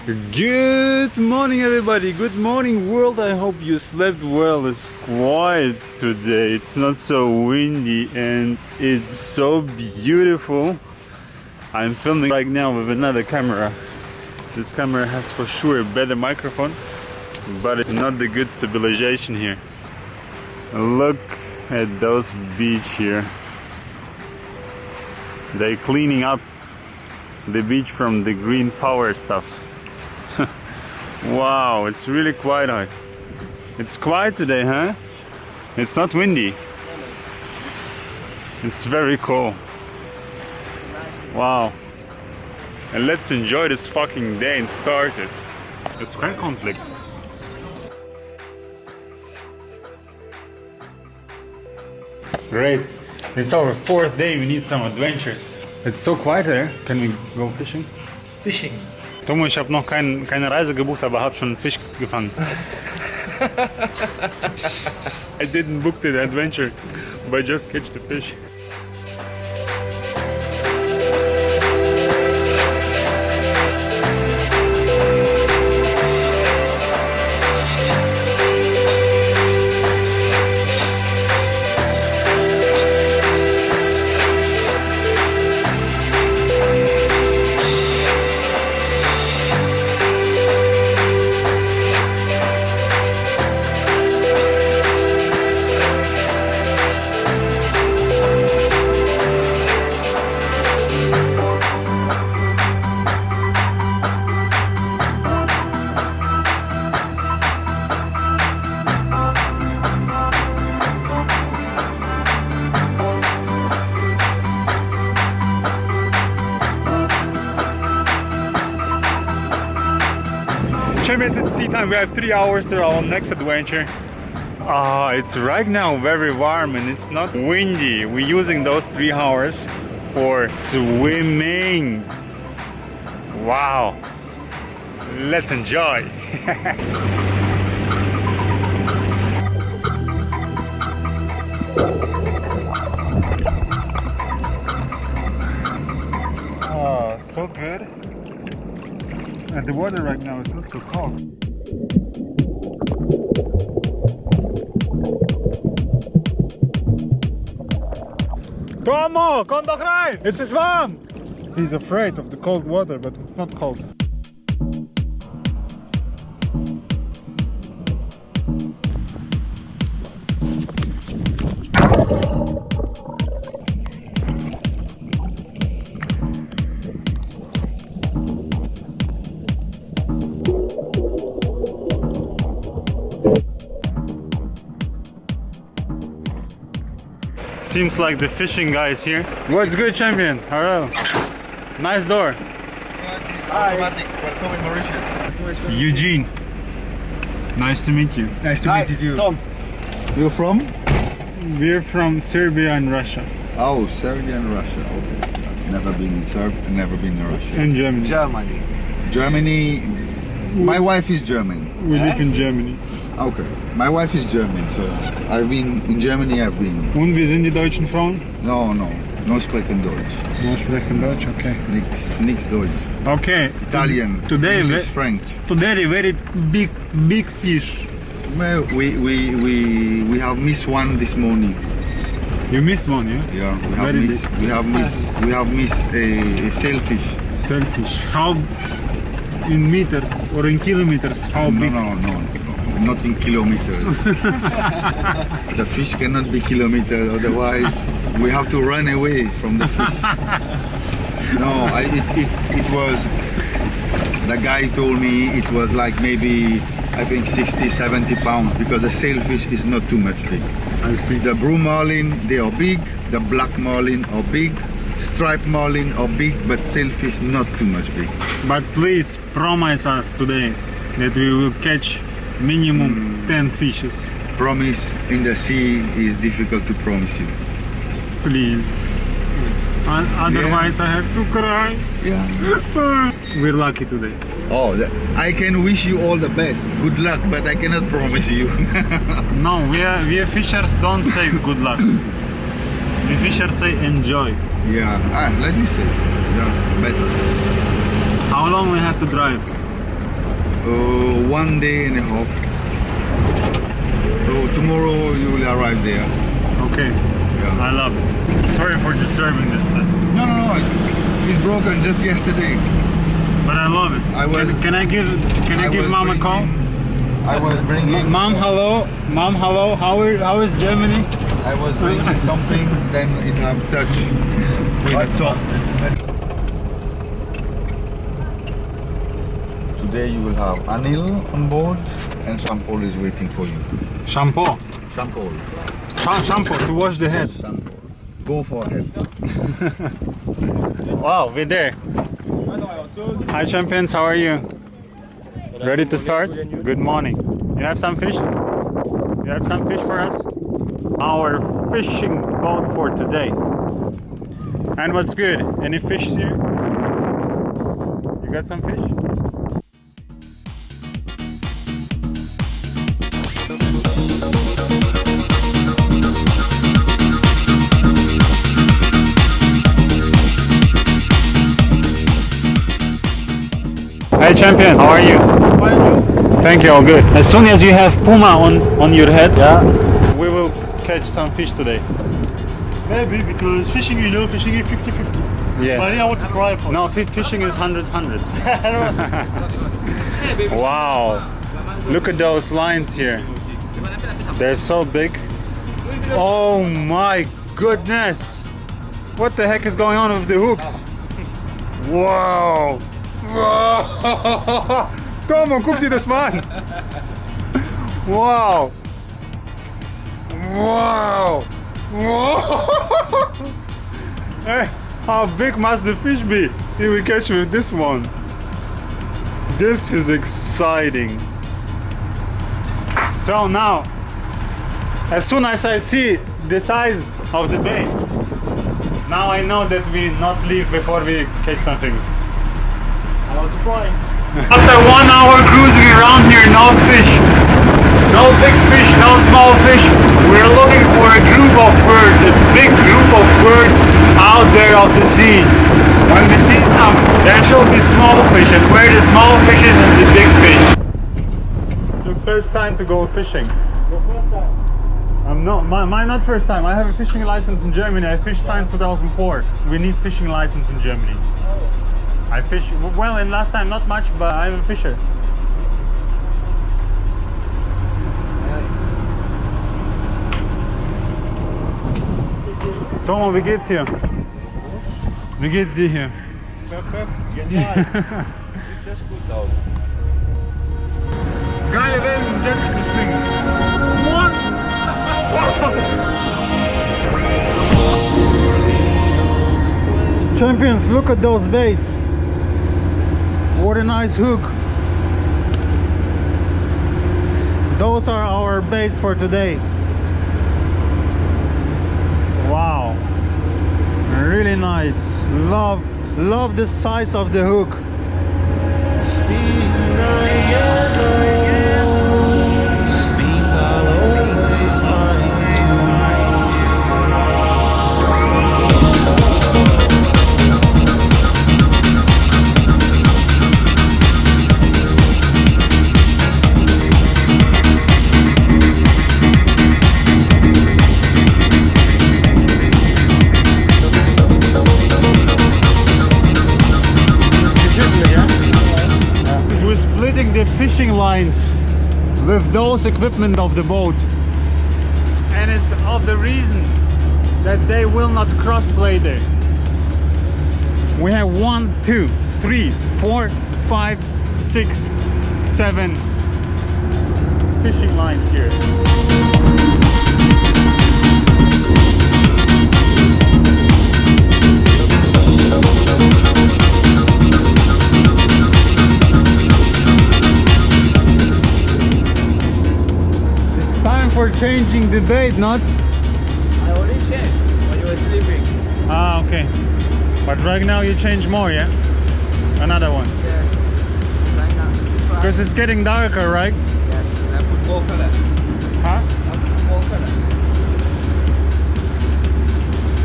Good morning, everybody. Good morning, world. I hope you slept well. It's quiet today. It's not so windy and it's so beautiful. I'm filming right now with another camera. This camera has for sure a better microphone, but it's not the good stabilization here. Look at those beach here. They're cleaning up the beach from the green power stuff. Wow, it's really quiet out. It's quiet today, huh? It's not windy. It's very cool. Wow. And let's enjoy this fucking day and start it. It's quite conflict. Great. It's our fourth day, we need some adventures. It's so quiet there. Can we go fishing? Fishing. Tomo, ich habe noch keine Reise gebucht, aber habe schon einen Fisch gefangen. I didn't book the adventure, but just catch the fish. Champions, it's sea time. We have 3 hours to our next adventure. It's right now very warm and it's not windy. We're using those 3 hours for swimming. Wow. Let's enjoy. Oh, so good. And the water right now is not so cold. Tomo, kom doch rein! Es ist warm! He's afraid of the cold water, but it's not cold. Seems like the fishing guy is here. What's good, champion? Hello. Nice door. Hi. Welcome in Mauritius. Eugene. Nice to meet you. Nice to meet you. Tom. You're from? We're from Serbia and Russia. Oh, Serbia and Russia. Okay. Never been in Serbia, never been in Russia. And Germany. Germany. Germany. My wife is German. We live in Germany. Okay. My wife is German, so I've been in Germany. I've been. Und wie sind die deutschen Frauen? No sprechen Deutsch. No sprechen Deutsch, okay. Nix Deutsch. Okay. Italian. Today, English, French. Today, very big fish. Well, we have missed one this morning. You missed one, yeah? Yeah, we have missed a sailfish. Sailfish. How in meters or in kilometers? How big? No. Not in kilometers. The fish cannot be kilometers, otherwise we have to run away from the fish. No, it was, the guy told me it was like maybe, I think 60-70 pounds, because the sailfish is not too much big. I see. The blue marlin, they are big, the black marlin are big, striped marlin are big, but sailfish not too much big. But please promise us today that we will catch minimum 10 fishes. Promise in the sea is difficult to promise you. Please. Otherwise I have to cry. Yeah. We're lucky today. Oh, I can wish you all the best. Good luck, but I cannot promise you. No, we fishers don't say good luck. We fishers say enjoy. Yeah, let me say. Yeah, better. How long we have to drive? 1 day and a half. So tomorrow you will arrive there. Okay. Yeah. I love it. Sorry for disturbing this time. No. It's broken just yesterday. But I love it. Can I give Mom a call? I was bringing. Mom, hello. Mom, hello. How is Germany? I was bringing something, then it have touch with the top. Today you will have Anil on board, and Shampoo is waiting for you. Shampoo. Shampoo. Shampoo to wash the head. Shampoo. Go for head. Wow, we're there. Hi champions, how are you? Ready to start? Good morning. You have some fish? You have some fish for us? Our fishing boat for today. And what's good? Any fish here? You got some fish? Hi champion, how are you? Thank you, all good. As soon as you have puma on your head, we will catch some fish today. Maybe because fishing, fishing is 50-50. Yeah. But I want to try for No, fishing is 100-100. Wow. Look at those lines here. They're so big. Oh my goodness. What the heck is going on with the hooks? Wow. Kom on, guck dir das mal an. Wow. Wow. Wow. Hey, how big must the fish be if we catch with this one? This is exciting. So now, as soon as I see the size of the bait, now I know that we not leave before we catch something. I want to try. After 1 hour cruising around here, no fish. No big fish, no small fish. We're looking for a group of birds, a big group of birds out there of the sea. When we see some, there should be small fish, and where the small fish is the big fish. The best time to go fishing. Your first time? My not first time. I have a fishing license in Germany. I fished since 2004. We need fishing license in Germany. I fish, well, in last time not much, but I'm a fisher. Tomo, wie geht's hier? Wie geht's dir hier? Perfekt, genial. Sieht echt gut aus. Geile Wellen, Jetski zu springen. What? Champions, look at those baits. What a nice hook. Those are our baits for today. Wow, really nice. Love the size of the hook. The fishing lines with those equipment of the boat, and it's of the reason that they will not cross later. We have 1, 2, 3, 4, 5, 6, 7 fishing lines here. For changing the bait, not? I already changed when you were sleeping. Ah, okay. But right now you change more, yeah? Another one. Yes. Right now. Because it's getting darker, right? Yes. I put more color. Huh? I put more color.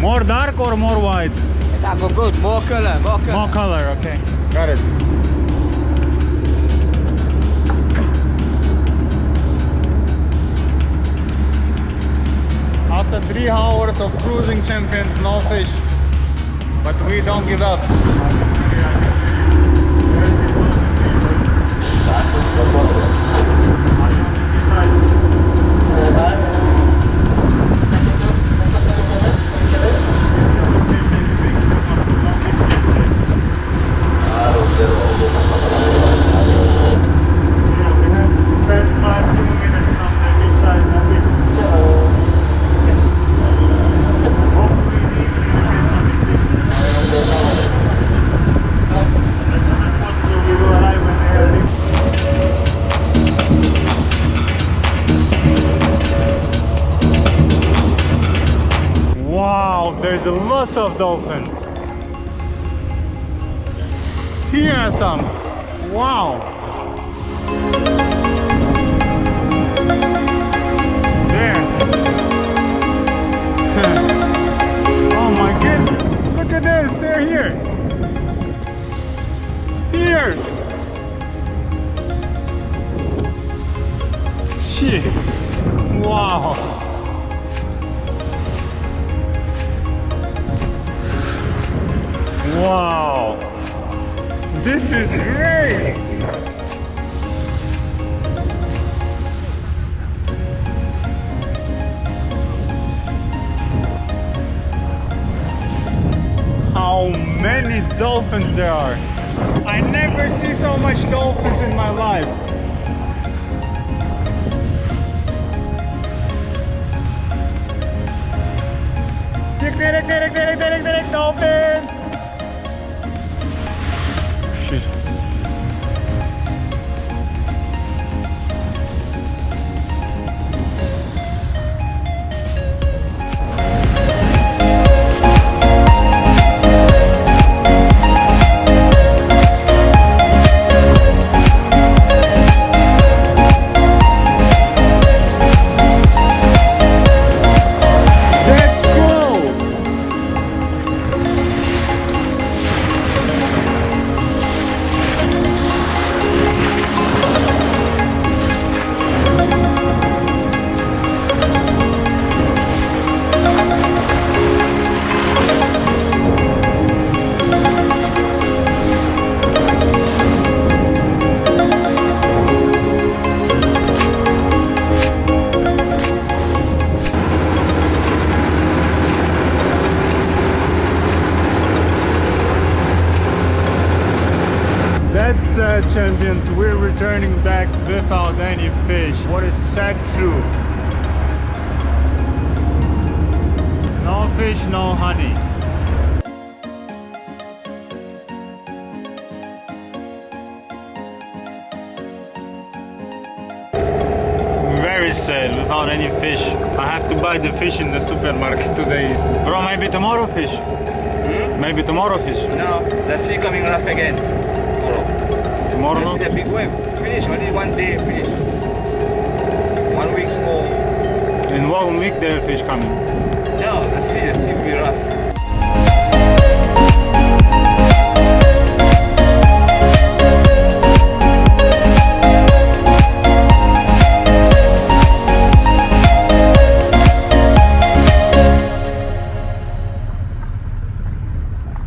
More dark or more white? That go good. More color. More color. More color, okay. Got it. 3 hours of cruising, champions, no fish. But we don't give up. Wow, there's lots of dolphins. Here are some. Wow. There. Oh my goodness. Look at this. They're here. Here. Shit. Wow. Wow, this is great! How many dolphins there are! I never see so much dolphins in my life. Dolphins! Shit. Champions, we're returning back without any fish. What is sad truth? No fish, no honey. Very sad, without any fish. I have to buy the fish in the supermarket today. Bro, maybe tomorrow fish? Maybe tomorrow fish? No, the sea coming rough again. Tomorrow no? See the big wave. Finish, only one day finish. 1 week more. In 1 week there fish coming. No,